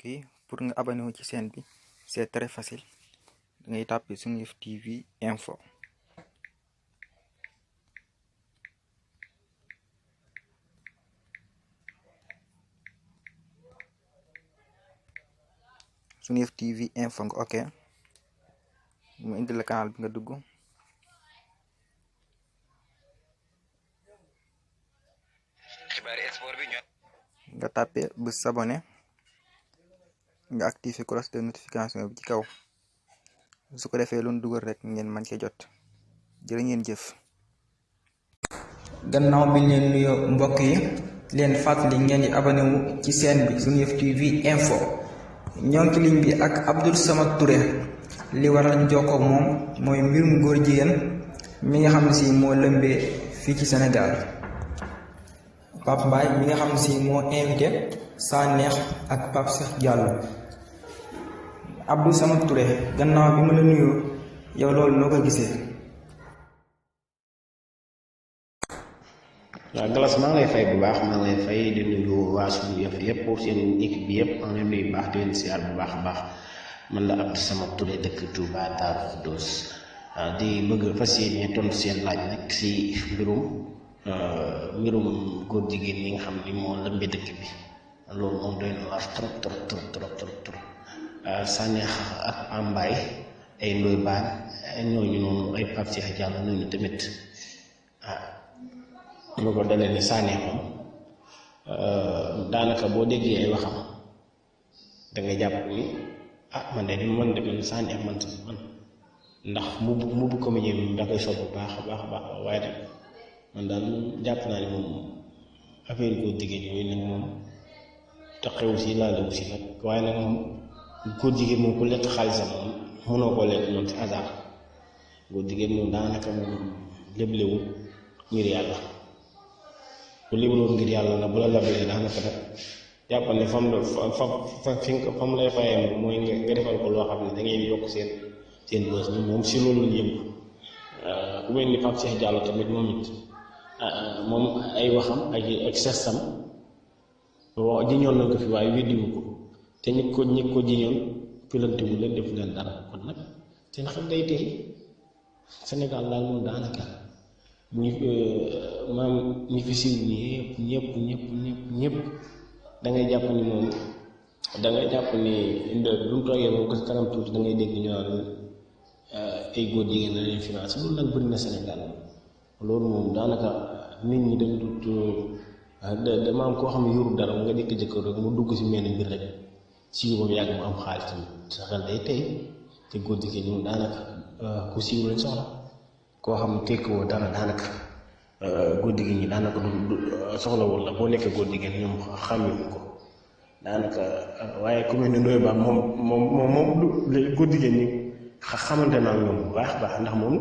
mbokk yi pour nga abonné wu ci chaîne bi c'est très facile da ngay tàppe Seneweb TV info. Seneweb TV info nga ok mu indi la canal bi nga dugg nga tàppe bu s'abonner nga activer cloche de notification bi ci kaw su ko defee lu ñu dugal rek ngeen mën cee jot jërë ngeen jëf. gannaaw bi leen nuyoo mbokk yi leen fàttali ngeen di abonné wu ci chaîne bi Seneweb TV info. ñoo ngi ci ligne bi ak Abdou Samad Touré li waral ñu jokkoo ak moom mooy mbirum góor jigéen mi nga xam ne si moo lëmbee fii ci Sénégal. Pape Mbaye mi nga xam ne si moo invité Sanekh ak Pape Cheikh Diallo. Abdou Samad Touré gannaaw bi ma la nuyoo yow loolu noo ko gisee. waaw Galas maa ngi lay fay bu baax maa ngi lay fay di nuyu waa Seneweb yëpp seen équipe bi yëpp maa ngi leen nuyu baax di leen siyaar bu baax a baax man la Abdou Samad Touré dëkk Touba Darou Khoudoss di bëgg fas yéene tontu seen laaj nag si mbirum góor jigéen yi nga xam ni moo lëmbee dëkk bi loolu moom doy na waar trop Sanekh ak Pambaay ay Ndoye Bane ñooñu noonu ay Pape Cheikh Diallo ñooñu tamit lu ko dalee ni Sanekh moom daanaka boo déggee ay waxam dangay jàpp ni man de man Sanekh man ndax mubbu comédien bi da koy sol bu baax a baax waaye nag man daal jàpp naa ni moom affaire góor jigéen yooyu nag moom te xew si laalewu si nag waaye nag moom góor jigéen moom ku lekk xaalisam moom mënoo koo lekk noonu si hasard góor jigéen moom daanaka moom léblewul ngir yàlla bu léblewul ngir yàlla nag bu la lablee daanaka nag jàppal ne fam lay fayee moom mooy nga defal ko loo xam ne da ngay yokk seen bës bi moom si loolu yëpp ku mel ni Pape Cheikh Diallo tamit moom it moom ay waxam ak sestam jiñoon nañ ko fi waaye weddiwu ko te ñi ko jiñoon pilantiwu leen def leen dara kon nag seen xam day tey Sénégal daal moom daanaka ñi fi siiw nii ñëpp dangay jàpp ni moom dangay jàpp ni lu mu toogee moom ko kanam tuuti dangay dégg ñu naan ay góor jigéen la leen financé loolu nag bëri na Sénégal loolu moom daanaka nit ñi dañ dut dama am koo xam ne yorul dara nga dëkk jëkkër rek mu dugg si mel mbir rek siiw ba mu yàgg mu am xaalis tamit sa xel day tey te góor jigéen ñoom daanaka ku siiw lañ soxla koo xam ne tekkiwoo dara daanaka góor jigéen ñi daanaka du soxla wul la boo nekkee góor jigéen ñoom xàmmiwuñ ko daanaka waaye ku mel ne Ndoye Bane moom góor jigéen ñi xamante naa ñoom bu baax ndax moom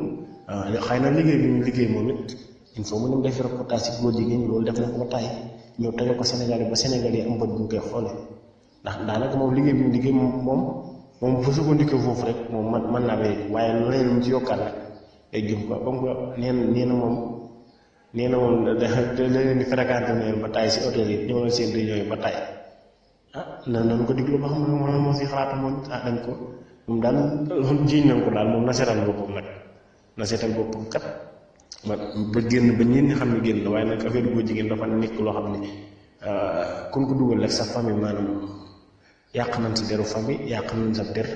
xëy na liggéey bi ñu liggéey moom it il faut mu dem def reportage si góor jigéen ñi loolu def na ko ba tàyyi ñëw tegal ko Sénégal yi ba Sénégal yi am bët bu ñu koy xoolee ndax daanaka moom liggéey bi ñu liggéey moom bu sukkandikoo foofu rek moom mën naa bay waaye leneen lu mu ci yokkaat nag day jëm ko comme que nee na moom da leen di fréquenté neen ba tàyyi si hôtel yi ñëwal seen réunion yi ba tàyyi nan ko diglu ba xam ne moom moo si xalaat moom dañ ko moom daal jiiñ nañ ko daal moom na seetal boppam nag na seetal boppam kat ba génn ba ñeen ñi xam ne génn waaye nag affaire góor jigéen dafa nekk loo xam ne kun ko dugal rek sa famille maanaam yàq nañ sa deru famille yàq nañ sa der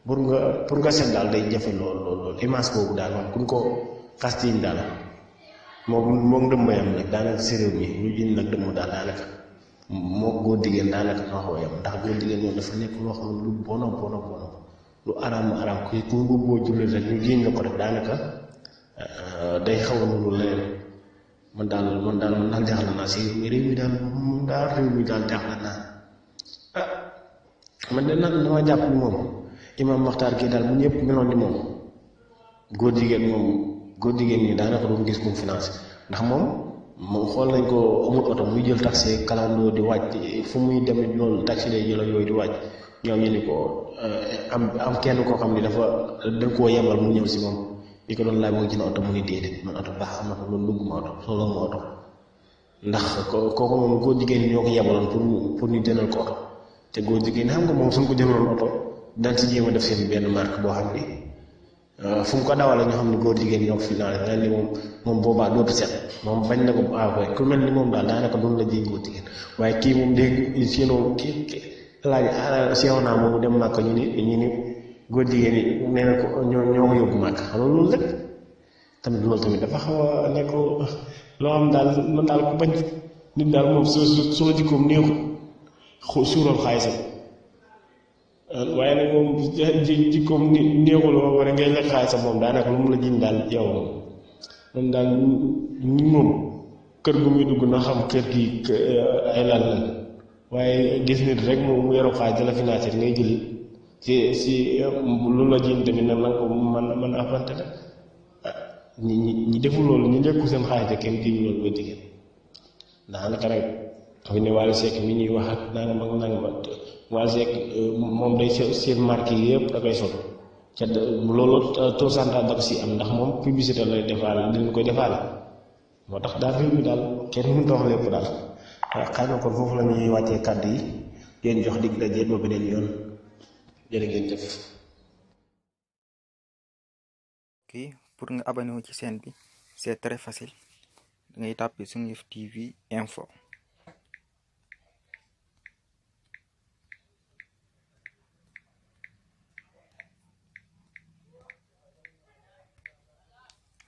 pour nga seet daal day jafe lool image boobu daal moom kun ko xastiñ daal moom dëmbayam nag daanaka si réew mi ñu jiñ nag dëmm daal daanaka moo góor jigéen daanaka ñoo xaw a yam ndax góor jigéen ñoom dafa nekk loo xam ne lu bono lu araam ku boo jullit rek ñu jiñ la ko rek daanaka day xaw a nuru leneen man daal jaaxle naa si réew mi daal jaaxle naa man de nag dama jàpp ni moom Imam Maxtaar kii daal bu ñëpp meloon ni moom góor jigéen ñi daanaka doon gis mu financé ndax moom xool nañ ko amul oto muy jël taxi kalandoo di wàcc fu muy dem loolu taxi lay jël yooyu di wàcc ñoom ñu ni ko am kenn koo xam ni dañ koo yebal mu ñëw si moom bi ko doon laaj moo jënd oto mu ni déedéet man oto baax am na ko loolu dugguma oto solo ma oto ndax kooku moom góor jigéen ñi ñoo ko yebaloon pour ñu jëndal ko oto te góor jigéen xam nga moom suñ ko jëloon oto dañ si jéem a def seen benn marque boo xam ni fu mu ko dawale ñu xam ne góor jigéen ñoo ko financé mel ni moom boobaa dootu set moom bañ na ko ku mel ni moom daal daanaka doon la jiy góor jigéen waaye kii moom dégg sinon kii laaj seexoon naa moomu dem màkk ñu ni góor jigéen yi nee na ko ñoo ko yóbbu màkk xam loolu rek tamit loolu tamit dafa xaw a nekk loo xam daal man daal ku bañ nit daal moom su la jikkoom neexul suural xaalisam waaye nag moom jikkoom neexul ba pare ngay lekk xaalisam moom daanaka lu mu la jiñ daal yow moom daal nit moom kër gu muy dugg na xam kër gi ay lan la waaye gis nit rek moom mu yoroo xaalis dala financé ngay jël si lu la jiñ tamit nag nanga ko man affronté la ñi deful loolu ñu njëkku seen xaalis te kenn jiñ loolu ba jigéen daanaka rek fi ne Wally Seck mi ñuy wax ak nangam ak nangam Wally Seck moom day seen marque yi yëpp da koy sol ca loolu pourcentage da ko si am ndax moom publicité lay defaale dina koy defaale moo tax daal réew mi daal kenn mënut a wax lépp daal xëy na kon foofu la ñuy wàccee kàddu yi leen jox dig daje ba beneen yoon jërë ngeen jëf. kii pour nga abonné wu ci chaîne bi c'est très facile da ngay tàppe Seneweb TV info.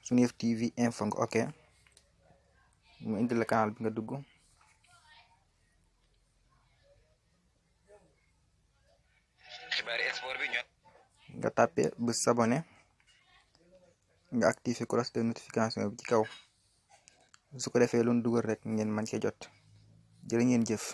Seneweb TV info nga ok mu indi la canal bi nga dugg nga tàppe bës s'abonné nga activé cloche de notification bi ci kaw su ko defee lu ñu dugal rek ngeen mën cee jot jërë ngeen jëf.